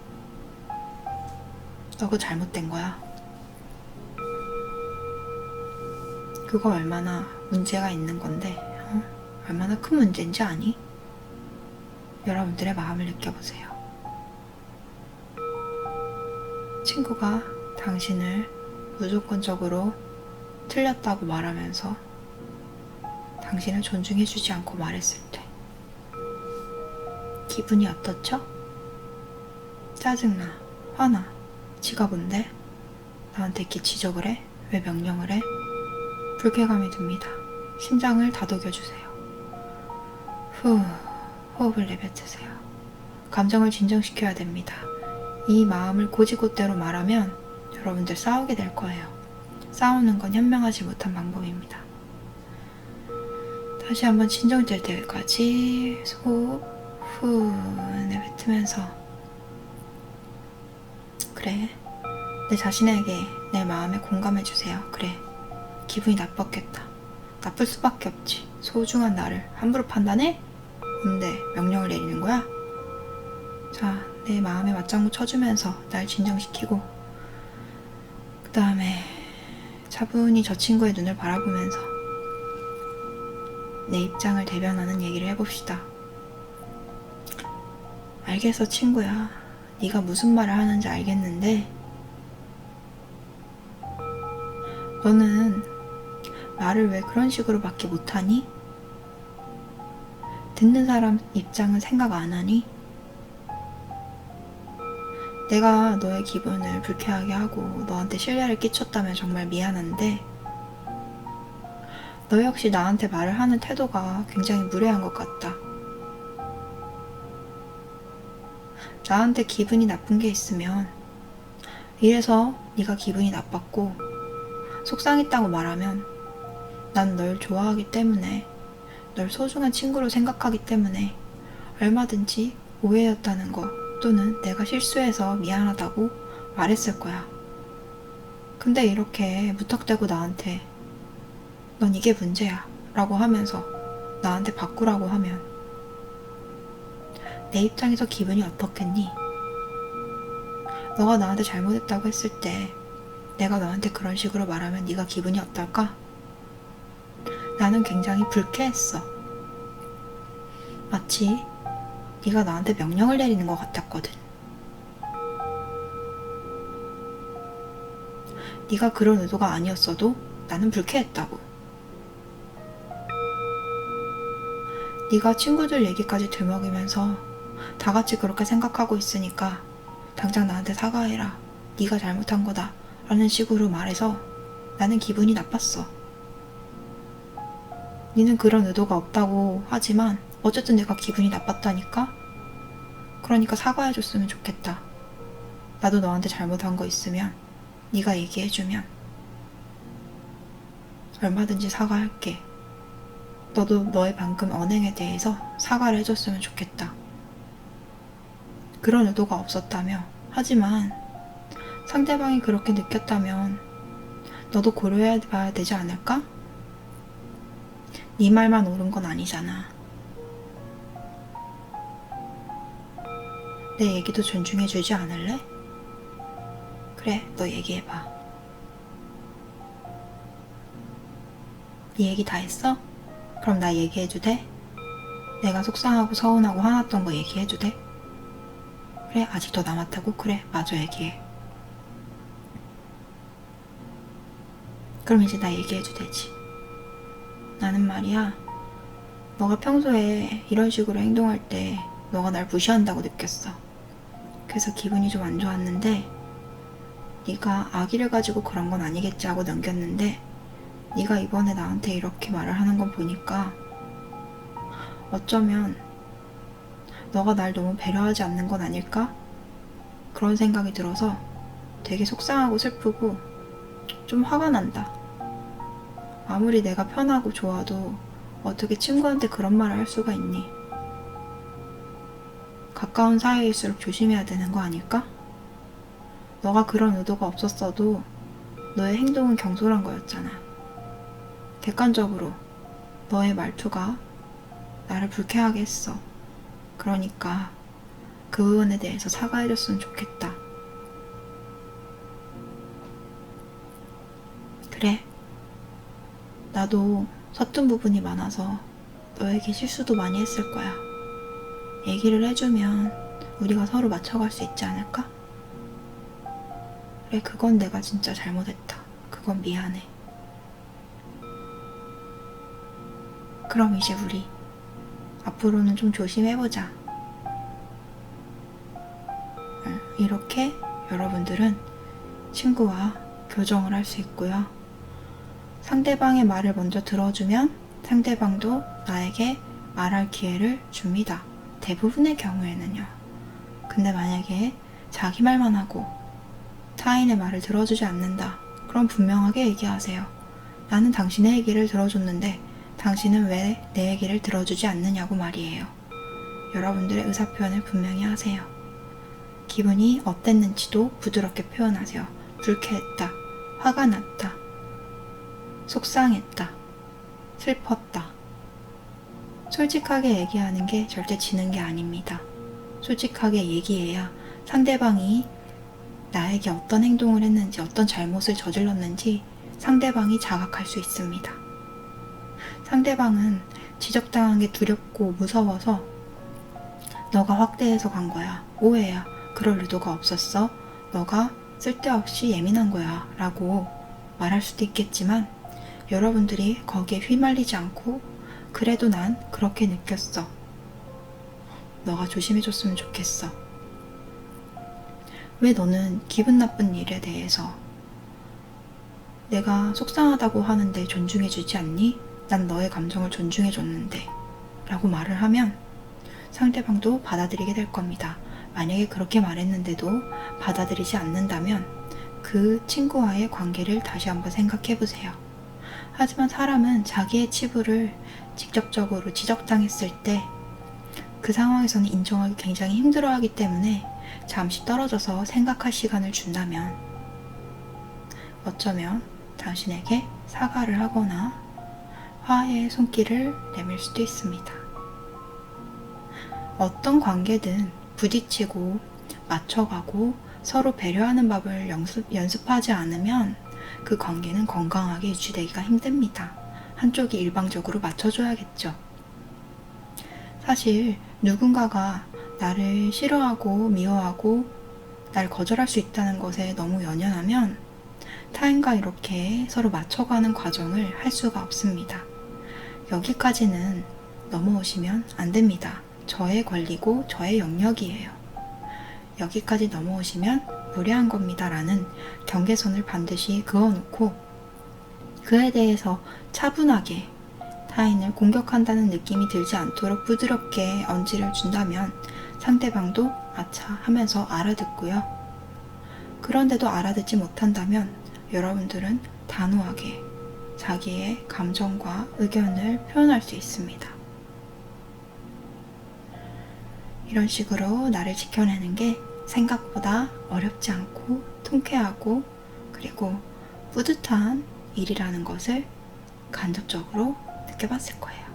너 그거 잘못된 거야. 그거 얼마나 문제가 있는 건데, 얼마나 큰 문제인지 아니? 여러분들의 마음을 느껴보세요. 친구가 당신을 무조건적으로 틀렸다고 말하면서 당신을 존중해주지 않고 말했을 때 기분이 어떻죠? 짜증나, 화나, 지가 뭔데? 나한테 이렇게 지적을 해? 왜 명령을 해? 불쾌감이 듭니다. 심장을 다독여주세요. 후, 호흡을 내뱉으세요. 감정을 진정시켜야 됩니다. 이 마음을 고지고대로 말하면 여러분들 싸우게 될 거예요. 싸우는 건 현명하지 못한 방법입니다. 다시 한번 진정될 때까지 호흡 후 내뱉으면서 그래, 내 자신에게 내 마음에 공감해주세요. 그래, 기분이 나빴겠다. 나쁠 수밖에 없지. 소중한 나를 함부로 판단해? 뭔데 명령을 내리는 거야? 자, 내 마음에 맞장구 쳐주면서 날 진정시키고 그 다음에 차분히 저 친구의 눈을 바라보면서 내 입장을 대변하는 얘기를 해봅시다. 알겠어, 친구야. 네가 무슨 말을 하는지 알겠는데 너는 말을 왜 그런 식으로 밖에 못하니? 듣는 사람 입장은 생각 안 하니? 내가 너의 기분을 불쾌하게 하고 너한테 신뢰를 끼쳤다면 정말 미안한데 너 역시 나한테 말을 하는 태도가 굉장히 무례한 것 같다. 나한테 기분이 나쁜 게 있으면 이래서 네가 기분이 나빴고 속상했다고 말하면 난 널 좋아하기 때문에 널 소중한 친구로 생각하기 때문에 얼마든지 오해였다는 거 또는 내가 실수해서 미안하다고 말했을 거야. 근데 이렇게 무턱대고 나한테 넌 이게 문제야 라고 하면서 나한테 바꾸라고 하면 내 입장에서 기분이 어떻겠니? 너가 나한테 잘못했다고 했을 때 내가 너한테 그런 식으로 말하면 네가 기분이 어떨까? 나는 굉장히 불쾌했어. 마치 네가 나한테 명령을 내리는 것 같았거든. 네가 그런 의도가 아니었어도 나는 불쾌했다고. 네가 친구들 얘기까지 되먹이면서 다 같이 그렇게 생각하고 있으니까 당장 나한테 사과해라. 네가 잘못한 거다. 라는 식으로 말해서 나는 기분이 나빴어. 니는 그런 의도가 없다고 하지만 어쨌든 내가 기분이 나빴다니까? 그러니까 사과해줬으면 좋겠다. 나도 너한테 잘못한 거 있으면 네가 얘기해주면 얼마든지 사과할게. 너도 너의 방금 언행에 대해서 사과를 해줬으면 좋겠다. 그런 의도가 없었다며. 하지만 상대방이 그렇게 느꼈다면 너도 고려해봐야 되지 않을까? 네 말만 옳은 건 아니잖아. 내 얘기도 존중해주지 않을래? 그래, 너 얘기해봐. 네 얘기 다 했어? 그럼 나 얘기해도 돼? 내가 속상하고 서운하고 화났던 거 얘기해도 돼? 그래, 아직 더 남았다고? 그래, 마저 얘기해. 그럼 이제 나 얘기해도 되지. 나는 말이야, 너가 평소에 이런 식으로 행동할 때 너가 날 무시한다고 느꼈어. 그래서 기분이 좀 안 좋았는데 네가 악의를 가지고 그런 건 아니겠지 하고 넘겼는데 네가 이번에 나한테 이렇게 말을 하는 건 보니까 어쩌면 너가 날 너무 배려하지 않는 건 아닐까? 그런 생각이 들어서 되게 속상하고 슬프고 좀 화가 난다. 아무리 내가 편하고 좋아도 어떻게 친구한테 그런 말을 할 수가 있니? 가까운 사이일수록 조심해야 되는 거 아닐까? 너가 그런 의도가 없었어도 너의 행동은 경솔한 거였잖아. 객관적으로 너의 말투가 나를 불쾌하게 했어. 그러니까 그 부분에 대해서 사과해줬으면 좋겠다. 그래. 나도 서툰 부분이 많아서 너에게 실수도 많이 했을 거야. 얘기를 해주면 우리가 서로 맞춰갈 수 있지 않을까? 그래, 그건 내가 진짜 잘못했다. 그건 미안해. 그럼 이제 우리 앞으로는 좀 조심해보자. 이렇게 여러분들은 친구와 교정을 할 수 있고요. 상대방의 말을 먼저 들어주면 상대방도 나에게 말할 기회를 줍니다. 대부분의 경우에는요. 근데 만약에 자기 말만 하고 타인의 말을 들어주지 않는다. 그럼 분명하게 얘기하세요. 나는 당신의 얘기를 들어줬는데 당신은 왜 내 얘기를 들어주지 않느냐고 말이에요. 여러분들의 의사표현을 분명히 하세요. 기분이 어땠는지도 부드럽게 표현하세요. 불쾌했다, 화가 났다, 속상했다, 슬펐다. 솔직하게 얘기하는 게 절대 지는 게 아닙니다. 솔직하게 얘기해야 상대방이 나에게 어떤 행동을 했는지, 어떤 잘못을 저질렀는지 상대방이 자각할 수 있습니다. 상대방은 지적당한 게 두렵고 무서워서 너가 확대해서 간 거야, 오해야, 그럴 의도가 없었어, 너가 쓸데없이 예민한 거야 라고 말할 수도 있겠지만 여러분들이 거기에 휘말리지 않고 그래도 난 그렇게 느꼈어, 너가 조심해줬으면 좋겠어, 왜 너는 기분 나쁜 일에 대해서 내가 속상하다고 하는데 존중해주지 않니? 난 너의 감정을 존중해줬는데 라고 말을 하면 상대방도 받아들이게 될 겁니다. 만약에 그렇게 말했는데도 받아들이지 않는다면 그 친구와의 관계를 다시 한번 생각해 보세요. 하지만 사람은 자기의 치부를 직접적으로 지적당했을 때 그 상황에서는 인정하기 굉장히 힘들어하기 때문에 잠시 떨어져서 생각할 시간을 준다면 어쩌면 당신에게 사과를 하거나 화해의 손길을 내밀 수도 있습니다. 어떤 관계든 부딪히고 맞춰가고 서로 배려하는 법을 연습하지 않으면 그 관계는 건강하게 유지되기가 힘듭니다. 한쪽이 일방적으로 맞춰줘야겠죠. 사실 누군가가 나를 싫어하고 미워하고 날 거절할 수 있다는 것에 너무 연연하면 타인과 이렇게 서로 맞춰가는 과정을 할 수가 없습니다. 여기까지는 넘어오시면 안 됩니다. 저의 권리고 저의 영역이에요. 여기까지 넘어오시면 무례한 겁니다 라는 경계선을 반드시 그어놓고 그에 대해서 차분하게 타인을 공격한다는 느낌이 들지 않도록 부드럽게 언지를 준다면 상대방도 아차 하면서 알아듣고요. 그런데도 알아듣지 못한다면 여러분들은 단호하게 자기의 감정과 의견을 표현할 수 있습니다. 이런 식으로 나를 지켜내는 게 생각보다 어렵지 않고 통쾌하고 그리고 뿌듯한 일이라는 것을 간접적으로 느껴봤을 거예요.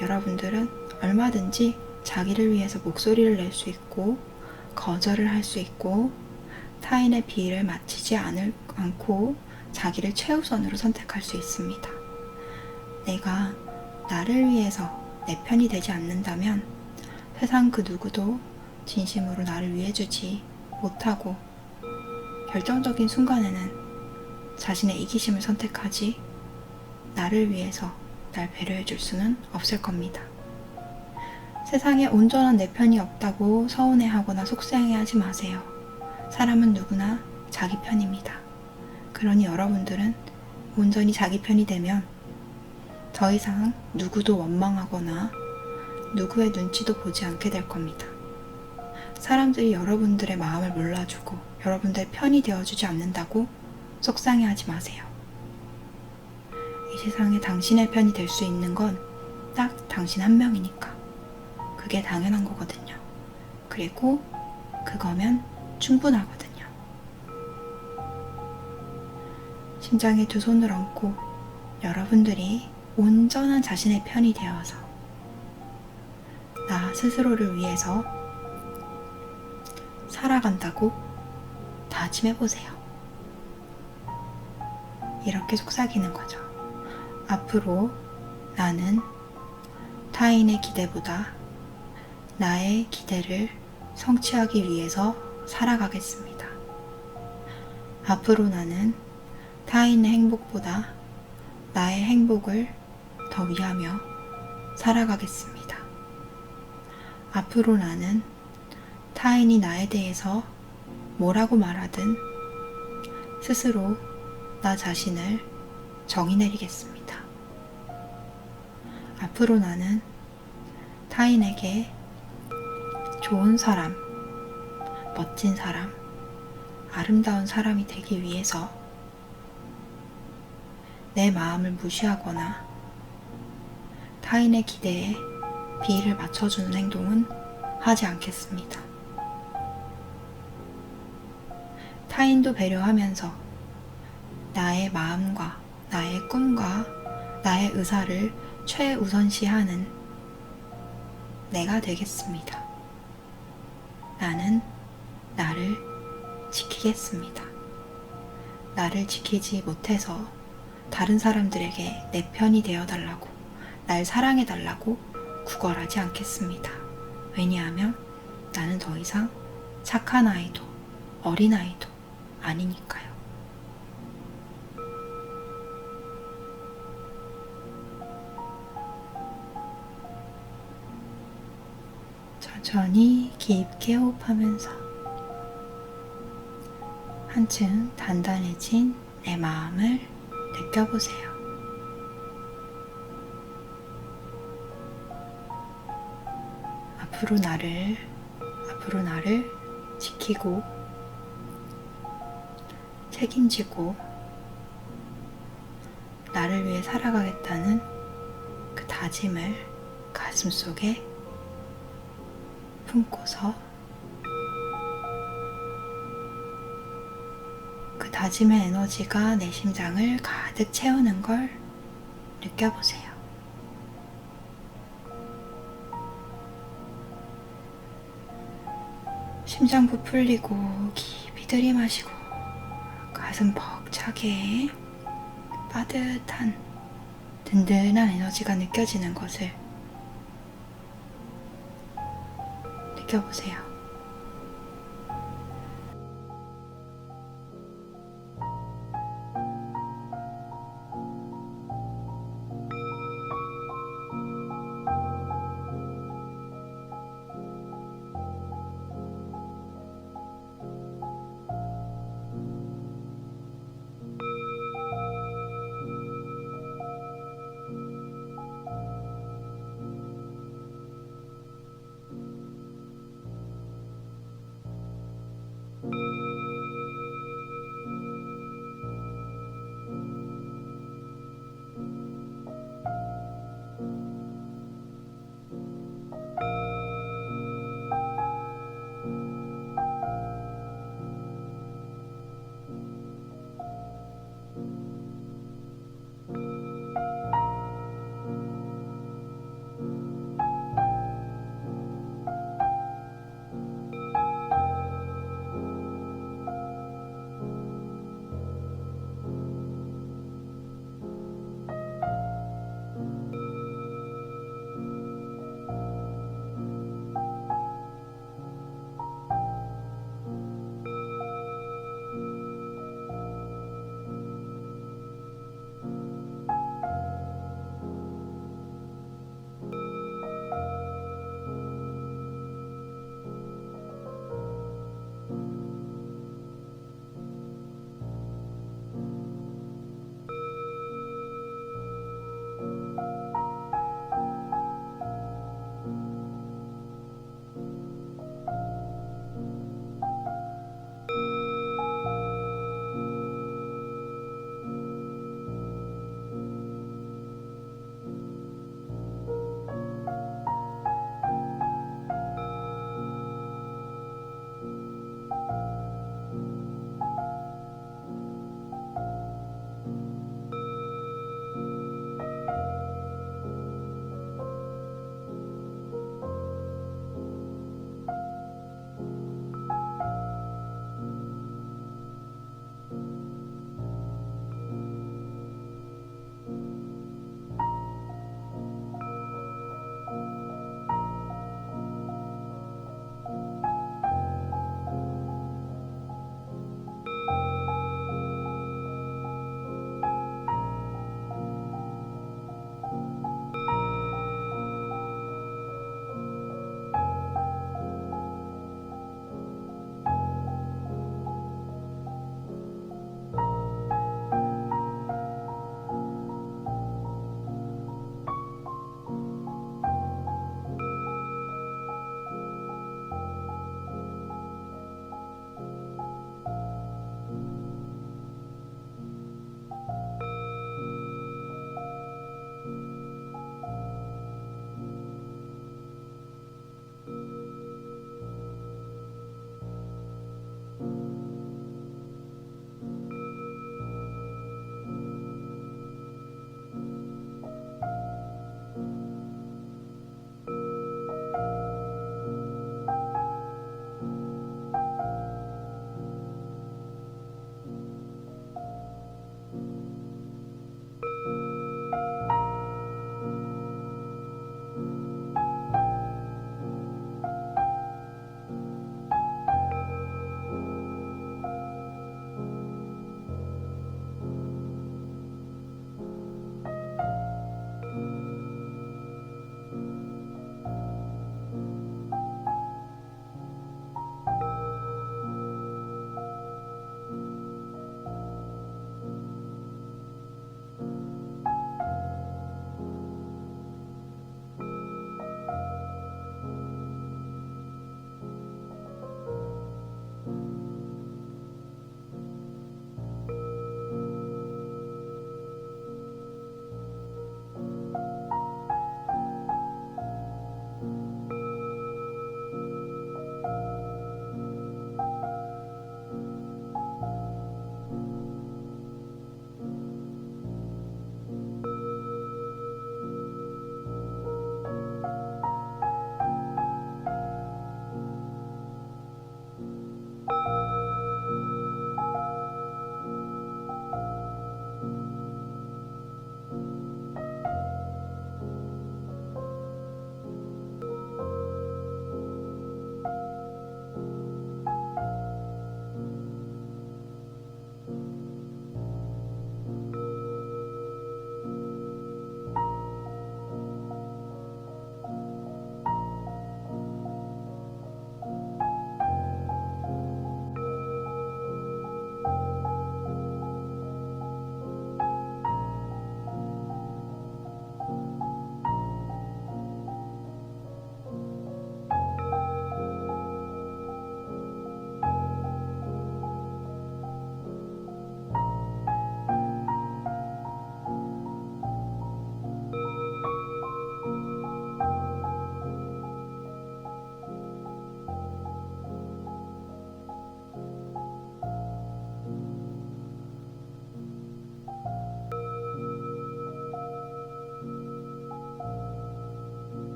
여러분들은 얼마든지 자기를 위해서 목소리를 낼 수 있고 거절을 할 수 있고 타인의 비위를 맞추지 않고 자기를 최우선으로 선택할 수 있습니다. 내가 나를 위해서 내 편이 되지 않는다면 세상 그 누구도 진심으로 나를 위해주지 못하고 결정적인 순간에는 자신의 이기심을 선택하지 나를 위해서 날 배려해 줄 수는 없을 겁니다. 세상에 온전한 내 편이 없다고 서운해하거나 속상해하지 마세요. 사람은 누구나 자기 편입니다. 그러니 여러분들은 온전히 자기 편이 되면 더 이상 누구도 원망하거나 누구의 눈치도 보지 않게 될 겁니다. 사람들이 여러분들의 마음을 몰라주고 여러분들의 편이 되어주지 않는다고 속상해하지 마세요. 이 세상에 당신의 편이 될 수 있는 건 딱 당신 한 명이니까 그게 당연한 거거든요. 그리고 그거면 충분하거든요. 심장에 두 손을 얹고 여러분들이 온전한 자신의 편이 되어서 나 스스로를 위해서 살아간다고 다짐해보세요. 이렇게 속삭이는 거죠. 앞으로 나는 타인의 기대보다 나의 기대를 성취하기 위해서 살아가겠습니다. 앞으로 나는 타인의 행복보다 나의 행복을 더 위하며 살아가겠습니다. 앞으로 나는 타인이 나에 대해서 뭐라고 말하든 스스로 나 자신을 정의 내리겠습니다. 앞으로 나는 타인에게 좋은 사람, 멋진 사람, 아름다운 사람이 되기 위해서 내 마음을 무시하거나 타인의 기대에 비위를 맞춰주는 행동은 하지 않겠습니다. 타인도 배려하면서 나의 마음과 나의 꿈과 나의 의사를 최우선시하는 내가 되겠습니다. 나는 나를 지키겠습니다. 나를 지키지 못해서 다른 사람들에게 내 편이 되어달라고, 날 사랑해달라고 구걸하지 않겠습니다. 왜냐하면 나는 더 이상 착한 아이도 어린아이도 아니니까요. 천천히 깊게 호흡하면서 한층 단단해진 내 마음을 느껴보세요. 앞으로 나를 지키고 책임지고 나를 위해 살아가겠다는 그 다짐을 가슴속에 품고서 그 다짐의 에너지가 내 심장을 가득 채우는 걸 느껴보세요. 심장부 풀리고 깊이 들이마시고 가슴 벅차게 빠듯한 든든한 에너지가 느껴지는 것을 느껴보세요.